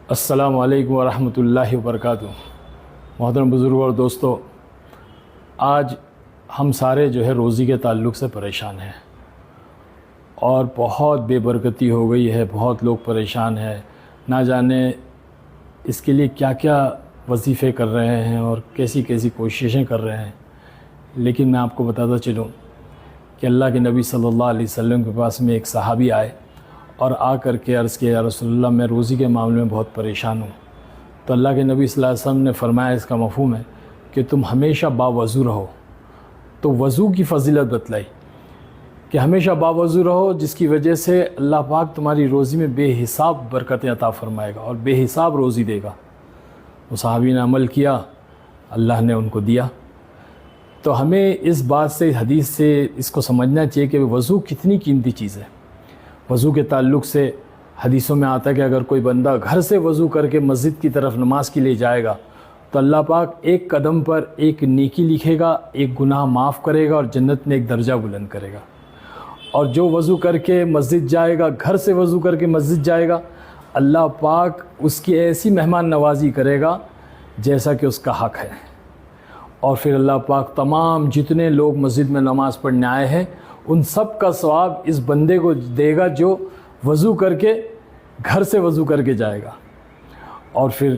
السلام علیکم ورحمۃ اللہ وبرکاتہ۔ محترم بزرگوں اور دوستو، آج ہم سارے روزی کے تعلق سے پریشان ہیں اور بہت بے برکتی ہو گئی ہے، بہت لوگ پریشان ہیں، نہ جانے اس کے لیے کیا کیا وظیفے کر رہے ہیں اور کیسی کیسی کوششیں کر رہے ہیں۔ لیکن میں آپ کو بتاتا چلوں کہ اللہ کے نبی صلی اللہ علیہ وسلم کے پاس میں ایک صحابی آئے اور آ کر کے عرض کیا، یا رسول اللہ میں روزی کے معاملے میں بہت پریشان ہوں۔ تو اللہ کے نبی صلی اللہ علیہ وسلم نے فرمایا، اس کا مفہوم ہے کہ تم ہمیشہ باوضو رہو۔ تو وضو کی فضیلت بتلائی کہ ہمیشہ باوضو رہو، جس کی وجہ سے اللہ پاک تمہاری روزی میں بے حساب برکتیں عطا فرمائے گا اور بے حساب روزی دے گا۔ وہ صحابی نے عمل کیا، اللہ نے ان کو دیا۔ تو ہمیں اس بات سے، حدیث سے اس کو سمجھنا چاہیے کہ وضو کتنی قیمتی چیز ہے۔ وضو کے تعلق سے حدیثوں میں آتا ہے کہ اگر کوئی بندہ گھر سے وضو کر کے مسجد کی طرف نماز کے لیے جائے گا تو اللہ پاک ایک قدم پر ایک نیکی لکھے گا، ایک گناہ معاف کرے گا اور جنت میں ایک درجہ بلند کرے گا۔ اور جو وضو کر کے مسجد جائے گا، گھر سے وضو کر کے مسجد جائے گا، اللہ پاک اس کی ایسی مہمان نوازی کرے گا جیسا کہ اس کا حق ہے۔ اور پھر اللہ پاک تمام جتنے لوگ مسجد میں نماز پڑھنے آئے ہیں ان سب کا ثواب اس بندے کو دے گا جو وضو کر کے گھر سے وضو کر کے جائے گا۔ اور پھر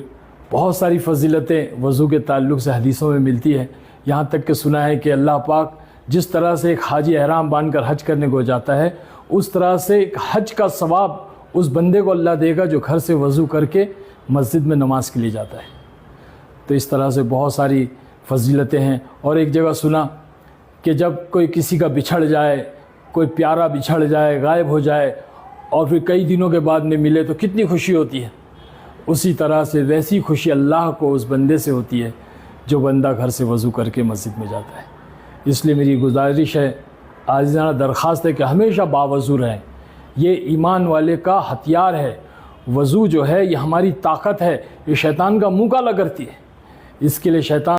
بہت ساری فضیلتیں وضو کے تعلق سے حدیثوں میں ملتی ہے، یہاں تک کہ سنا ہے کہ اللہ پاک جس طرح سے ایک حاجی احرام باندھ کر حج کرنے کو جاتا ہے، اس طرح سے ایک حج کا ثواب اس بندے کو اللہ دے گا جو گھر سے وضو کر کے مسجد میں نماز کے لیے جاتا ہے۔ تو اس طرح سے بہت ساری فضیلتیں ہیں۔ اور ایک جگہ سنا کہ جب کوئی کسی کا بچھڑ جائے، کوئی پیارا بچھڑ جائے، غائب ہو جائے اور پھر کئی دنوں کے بعد میں ملے تو کتنی خوشی ہوتی ہے، اسی طرح سے ویسی خوشی اللہ کو اس بندے سے ہوتی ہے جو بندہ گھر سے وضو کر کے مسجد میں جاتا ہے۔ اس لیے میری گزارش ہے، عاجزانہ درخواست ہے کہ ہمیشہ باوضو رہیں۔ یہ ایمان والے کا ہتھیار ہے۔ وضو جو ہے یہ ہماری طاقت ہے، یہ شیطان کا منہ کالا کرتی ہے۔ اس کے لیے شیطان